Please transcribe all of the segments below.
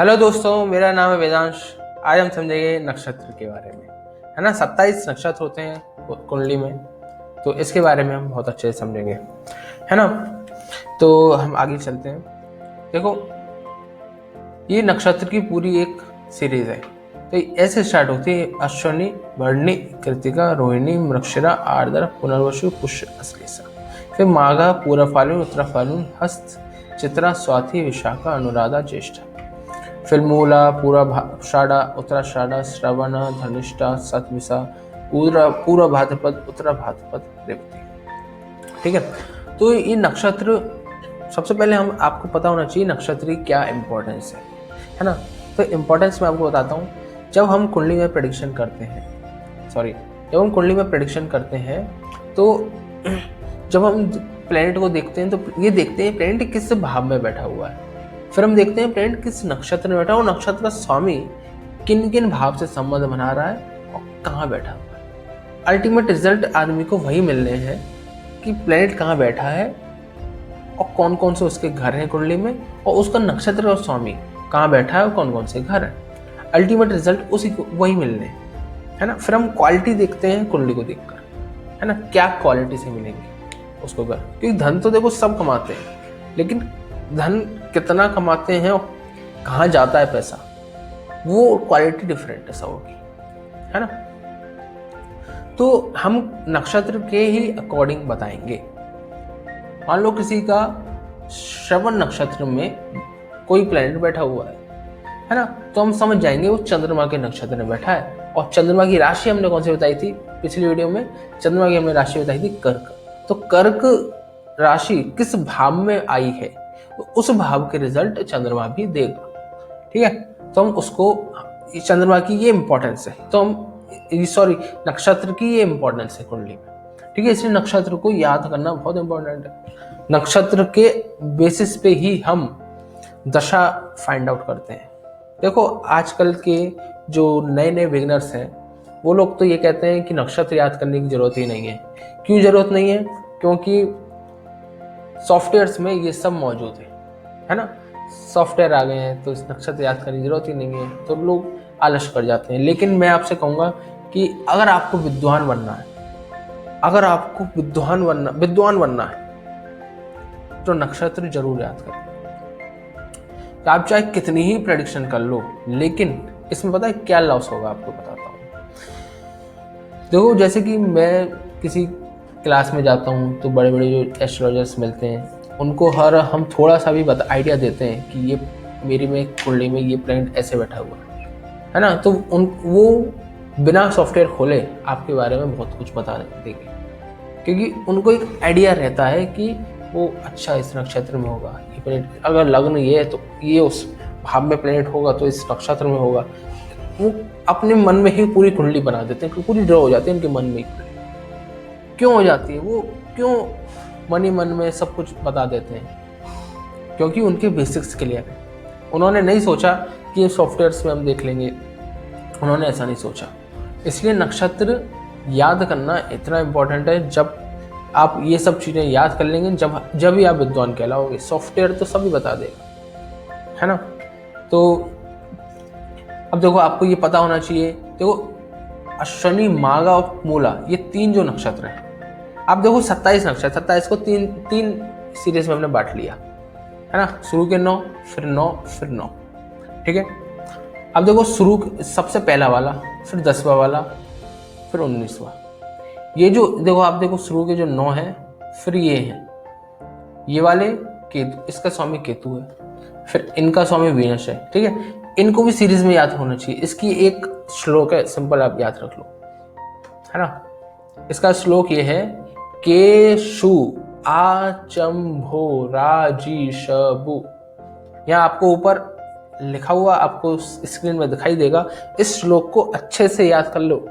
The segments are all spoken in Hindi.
हेलो दोस्तों, मेरा नाम है वेदांश। आज हम समझेंगे नक्षत्र के बारे में, है ना। 27 नक्षत्र होते हैं कुंडली में, तो इसके बारे में हम बहुत अच्छे से समझेंगे, है ना। तो हम आगे चलते हैं। देखो, ये नक्षत्र की पूरी एक सीरीज है। तो ऐसे स्टार्ट होती है: अश्विनी, भरणी, कृतिका, रोहिणी, मृगशिरा, आर्द्रा, पुनर्वसु, पुष्य, अश्लेषा। फिर माघा, पूरा फाल्गुन, उत्तरा फाल्गुन, हस्त, चित्रा, स्वाति, विशाखा, अनुराधा, ज्येष्ठा। फिर मूला, पूर्वाषाढ़ा, उत्तराषाढ़ा, श्रवण, धनिष्ठा, शतभिषा, पूर्व भाद्रपद, उत्तरा भाद्रपद, रेवती। ठीक है। तो ये नक्षत्र, सबसे पहले हम आपको पता होना चाहिए नक्षत्र की क्या इंपॉर्टेंस है ना। तो इम्पोर्टेंस मैं आपको बताता हूँ। जब हम कुंडली में प्रेडिक्शन करते हैं तो जब हम प्लेनेट को देखते हैं तो ये देखते हैं प्लेनेट किस भाव में बैठा हुआ है। फिर हम देखते हैं प्लेनेट किस नक्षत्र में बैठा है और नक्षत्र का स्वामी किन किन भाव से संबंध बना रहा है और कहाँ बैठा हुआ है। अल्टीमेट रिजल्ट आदमी को वही मिलने हैं कि प्लेनेट कहाँ बैठा है और कौन कौन से उसके घर हैं कुंडली में, और उसका नक्षत्र और स्वामी कहाँ बैठा है और कौन कौन से घर हैं। अल्टीमेट रिजल्ट उसी को वही मिलने, है ना। फिर हम क्वालिटी देखते हैं कुंडली को देखकर, है ना, क्या क्वालिटी से मिलेंगे उसको घर। क्योंकि धन तो देखो सब कमाते हैं, लेकिन धन कितना कमाते हैं और कहाँ जाता है पैसा, वो क्वालिटी डिफरेंट है सबकी, है ना। तो हम नक्षत्र के ही अकॉर्डिंग बताएंगे। मान लो किसी का श्रवण नक्षत्र में कोई प्लैनेट बैठा हुआ है ना, तो हम समझ जाएंगे वो चंद्रमा के नक्षत्र में बैठा है। और चंद्रमा की राशि हमने कौन सी बताई थी पिछली वीडियो में? चंद्रमा की हमने राशि बताई थी कर्क। तो कर्क राशि किस भाव में आई है तो उस भाव के रिजल्ट चंद्रमा भी देगा। ठीक है। तो हम उसको, चंद्रमा की ये इंपॉर्टेंस है, तो हम नक्षत्र की ये इंपॉर्टेंस है कुंडली में। ठीक है। इसलिए नक्षत्र को याद करना बहुत इंपॉर्टेंट है। नक्षत्र के बेसिस पे ही हम दशा फाइंड आउट करते हैं। देखो, आजकल के जो नए नए बिगिनर्स हैं वो लोग तो ये कहते हैं कि नक्षत्र याद करने की जरूरत ही नहीं है। क्यों जरूरत नहीं है? क्योंकि सॉफ्टवेयर्स में ये सब मौजूद है ना। सॉफ्टवेयर आ गए हैं तो इस नक्षत्र याद करने की जरूरत ही नहीं है, तो लोग आलस कर जाते हैं। लेकिन मैं आपसे कहूँगा कि अगर आपको विद्वान बनना है, विद्वान बनना है तो नक्षत्र जरूर याद करें। तो आप चाहे कितनी ही प्रेडिक्शन कर लो, लेकिन इसमें पता है क्या लॉस होगा, आपको बताता हूँ। देखो, जैसे कि मैं किसी क्लास में जाता हूँ तो बड़े बड़े जो एस्ट्रोलॉजर्स मिलते हैं उनको हम थोड़ा सा भी आइडिया देते हैं कि ये मेरी में कुंडली में ये प्लैनेट ऐसे बैठा हुआ है ना, तो वो बिना सॉफ्टवेयर खोले आपके बारे में बहुत कुछ बता देंगे, क्योंकि उनको एक आइडिया रहता है कि वो अच्छा इस नक्षत्र में होगा, ये प्लैनेट अगर लग्न ये है तो ये उस भाव में प्लैनेट होगा तो इस नक्षत्र में होगा। वो अपने मन में ही पूरी कुंडली बना देते हैं, पूरी ड्रॉ हो जाती है उनके मन में ही। क्यों हो जाती है? वो क्यों मन ही मन में सब कुछ बता देते हैं? क्योंकि उनके बेसिक्स क्लियर है। उन्होंने नहीं सोचा कि सॉफ्टवेयर्स में हम देख लेंगे, उन्होंने ऐसा नहीं सोचा। इसलिए नक्षत्र याद करना इतना इम्पोर्टेंट है। जब आप ये सब चीज़ें याद कर लेंगे, जब ही आप विद्वान कहलाओगे। सॉफ्टवेयर तो सभी बता देगा, है ना। तो अब देखो, आपको ये पता होना चाहिए। देखो, अश्विनी, माघा और मूला, ये तीन जो नक्षत्र हैं, आप देखो 27 नक्षत्र, 27 को तीन सीरीज में हमने बांट लिया, है ना। शुरू के 9, फिर 9, फिर 9। ठीक है। अब देखो, सबसे पहला वाला, फिर 10वां वाला, फिर 19वां। ये जो देखो, आप देखो शुरू के जो 9 हैं, फिर ये हैं, ये वाले केतु, इसका स्वामी केतु है, फिर इनका स्वामी वीनस है। ठीक है। इनको भी सीरीज में याद होना चाहिए। इसकी एक श्लोक है, सिंपल, आप याद रख लो, है ना। इसका श्लोक ये है: केशु आचंभो राजीशबु। यहाँ आपको ऊपर लिखा हुआ आपको स्क्रीन में दिखाई देगा। इस श्लोक को अच्छे से याद कर लो।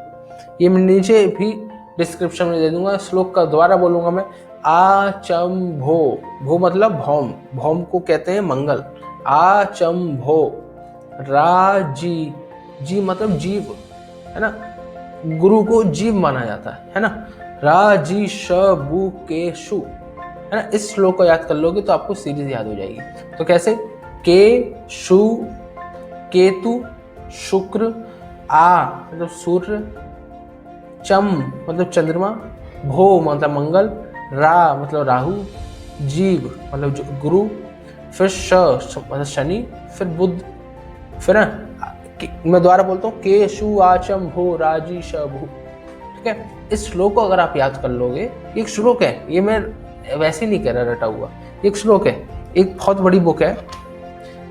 ये मैं नीचे भी डिस्क्रिप्शन में दे दूंगा। श्लोक का दोबारा बोलूंगा मैं: आचंभो, भो मतलब भौम, भौम को कहते हैं मंगल। आचंभो राजी, जी मतलब जीव, है ना। गुरु को जीव माना जाता है ना। राजीशबुकेशु, है ना। इस श्लोक को याद कर लोगे तो आपको सीरीज याद हो जाएगी। तो कैसे? के शु केतु, शुक्र, आ मतलब सूर्य, चम मतलब चंद्रमा, भो मतलब मंगल, रा मतलब राहु, जीव मतलब गुरु, फिर श मतलब शनि, फिर बुध, फिर मैं दोबारा बोलता हूँ के शु आचम भो राजी श भू। ठीक है, इस श्लोक को अगर आप याद कर लोगे, एक श्लोक है, ये मैं वैसे नहीं कह रहा रटा हुआ, एक श्लोक है, एक बहुत बड़ी बुक है,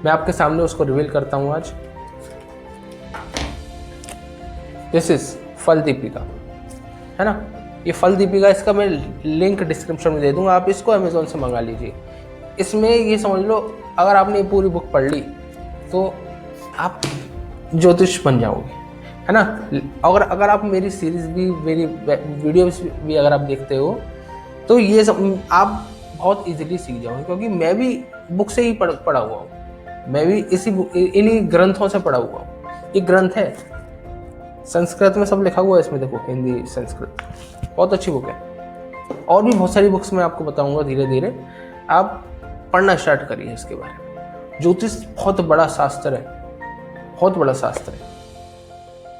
मैं आपके सामने उसको रिवील करता हूँ आज। दिस इज फल दीपिका, है ना, ये फल दीपिका, इसका मैं लिंक डिस्क्रिप्शन में दे दूंगा, आप इसको अमेजोन से मंगा लीजिए। इसमें ये समझ लो, अगर आपने ये पूरी बुक पढ़ ली तो आप ज्योतिष बन जाओगे, है ना। अगर आप मेरी सीरीज भी, मेरी वीडियोस भी अगर आप देखते हो तो ये सब आप बहुत इजीली सीख जाओगे, क्योंकि मैं भी बुक से ही पढ़ा हुआ हूँ, मैं भी इन्हीं ग्रंथों से पढ़ा हुआ हूँ। ये ग्रंथ है, संस्कृत में सब लिखा हुआ है इसमें, देखो हिंदी संस्कृत, बहुत अच्छी बुक है। और भी बहुत सारी बुक्स मैं आपको बताऊंगा धीरे धीरे, आप पढ़ना स्टार्ट करिए इसके बारे में। ज्योतिष बहुत बड़ा शास्त्र है, बहुत बड़ा शास्त्र है।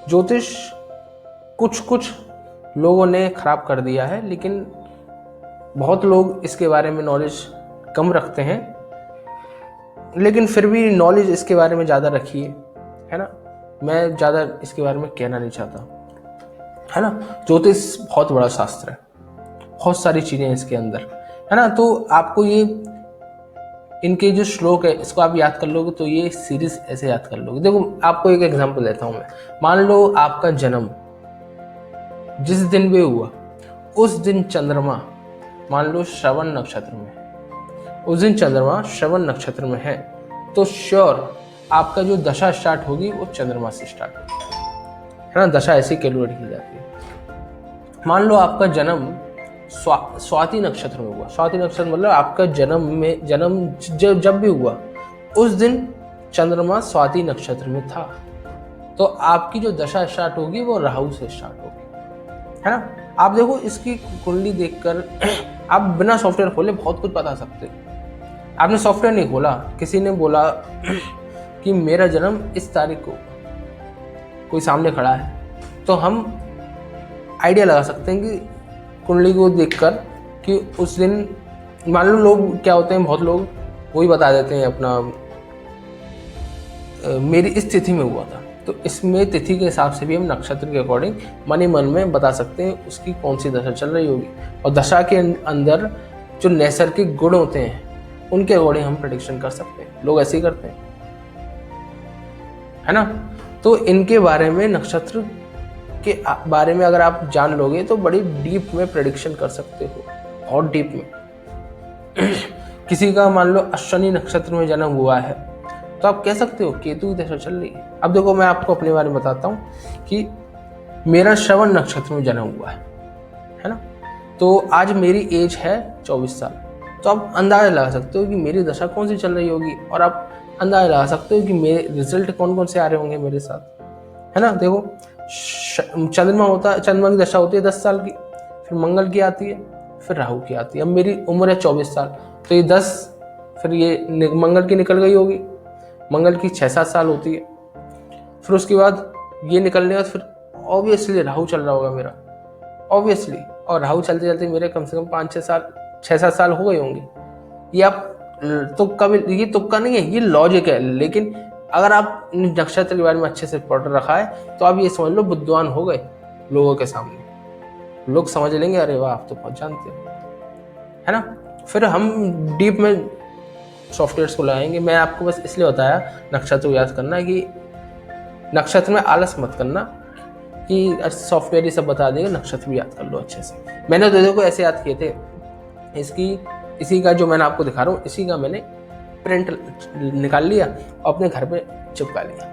ज्योतिष कुछ लोगों ने खराब कर दिया है, लेकिन बहुत लोग इसके बारे में नॉलेज कम रखते हैं, लेकिन फिर भी नॉलेज इसके बारे में ज़्यादा रखिए, है ना। मैं ज़्यादा इसके बारे में कहना नहीं चाहता, है ना। ज्योतिष बहुत बड़ा शास्त्र है, बहुत सारी चीज़ें हैं इसके अंदर, है ना। तो आपको ये इनके जो श्लोक है इसको आप याद कर लोगे तो ये सीरीज ऐसे याद कर लोगे। देखो आपको एक एग्जांपल देता हूँ मैं, मान लो आपका जन्म जिस दिन भी हुआ उस दिन चंद्रमा मान लो श्रवण नक्षत्र में, उस दिन चंद्रमा श्रवण नक्षत्र में है, तो श्योर आपका जो दशा स्टार्ट होगी वो चंद्रमा से स्टार्ट होगी, है ना। दशा ऐसी कैलकुलेट की जाती है। मान लो आपका जन्म स्वाति नक्षत्र में हुआ, स्वाति नक्षत्र मतलब आपका जन्म जब भी हुआ उस दिन चंद्रमा स्वाति नक्षत्र में था, तो आपकी जो दशा स्टार्ट होगी वो राहु से स्टार्ट होगी, है ना। आप देखो इसकी कुंडली देखकर आप बिना सॉफ्टवेयर खोले बहुत कुछ बता सकते हो। आपने सॉफ्टवेयर नहीं खोला, किसी ने बोला कि मेरा जन्म इस तारीख को, कोई सामने खड़ा है, तो हम आइडिया लगा सकते हैं कि कुंडली को देखकर कि उस दिन, मान लो लोग क्या होते हैं, बहुत लोग वही बता देते हैं अपना मेरी इस तिथि में हुआ था, तो इसमें तिथि के हिसाब से भी हम नक्षत्र के अकॉर्डिंग मन ही मन में बता सकते हैं उसकी कौन सी दशा चल रही होगी। और दशा के अंदर जो नैसर्गिक गुण होते हैं उनके अकॉर्डिंग हम प्रेडिक्शन कर सकते हैं, लोग ऐसे ही करते हैं, है ना। तो इनके बारे में, नक्षत्र के बारे में अगर आप जान लोगे तो बड़ी डीप में प्रेडिक्शन कर सकते हो, बहुत डीप में। किसी का मान लो अश्विनी नक्षत्र में जन्म हुआ है तो आप कह सकते हो केतु की दशा चल रही है। अब देखो मैं आपको अपने बारे में बताता हूँ कि मेरा श्रवण नक्षत्र में जन्म हुआ है ना। तो आज मेरी एज है 24 साल, तो आप अंदाजा लगा सकते हो कि मेरी दशा कौन सी चल रही होगी, और आप अंदाजा लगा सकते हो कि मेरे रिजल्ट कौन कौन से आ रहे होंगे मेरे साथ, है ना। देखो चंद्रमा की दशा होती है 10 साल की, फिर मंगल की आती है, फिर राहु की आती है। अब मेरी उम्र है 24 साल, तो ये 10, फिर ये मंगल की निकल गई होगी, मंगल की 6-7 साल होती है, फिर उसके बाद ये निकलने के बाद फिर ऑब्वियसली राहु चल रहा होगा मेरा, ऑब्वियसली, और राहु चलते चलते मेरे कम से कम 6-7 साल हो गए होंगे। ये आप तुक्का भी, ये तुक्का नहीं है, ये लॉजिक है। लेकिन अगर आप नक्षत्र के बारे में अच्छे से पढ़ रखा है तो आप ये समझ लो बुद्धिमान हो गए लोगों के सामने, लोग समझ लेंगे अरे वाह आप तो बहुत जानते हो, है ना। फिर हम डीप में सॉफ्टवेयर्स को लगाएंगे। मैं आपको बस इसलिए बताया नक्षत्र को याद करना कि नक्षत्र में आलस मत करना कि सॉफ्टवेयर ही सब बता देगा, नक्षत्र भी याद कर लो अच्छे से। मैंने तो देखो ऐसे याद किए थे, इसी का जो मैंने आपको दिखा रहा हूँ, इसी का मैंने प्रिंट निकाल लिया और अपने घर पे चिपका लिया,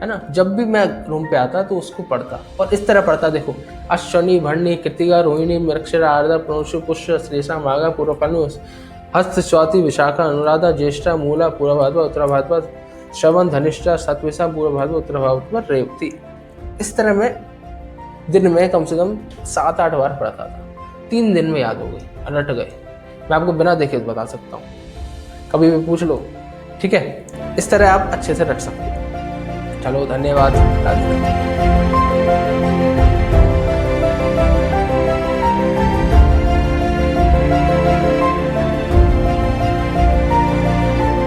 है ना। जब भी मैं रूम पे आता तो उसको पढ़ता, और इस तरह पढ़ता, देखो अश्विनी भरणी कृतिका रोहिणी मृगशिरा आर्द्रा पुरुष पुष्य श्लेषा माघा पूर्वफल्गु हस्त स्वाति विशाखा अनुराधा ज्येष्ठा मूला पूर्व भाद्रपद उत्तर भाद्रपद श्रवण धनिष्ठा सतविशा पूर्व भाद्रपद उत्तर भाद्रपद रेवती। इस तरह में दिन में कम से कम 7-8 बार पढ़ता था। 3 दिन में याद हो गई, रट गए। मैं आपको बिना देखे बता सकता हूँ, कभी भी पूछ लो ठीक है, इस तरह आप अच्छे से रख सकते हो। चलो धन्यवाद, राधे राधे।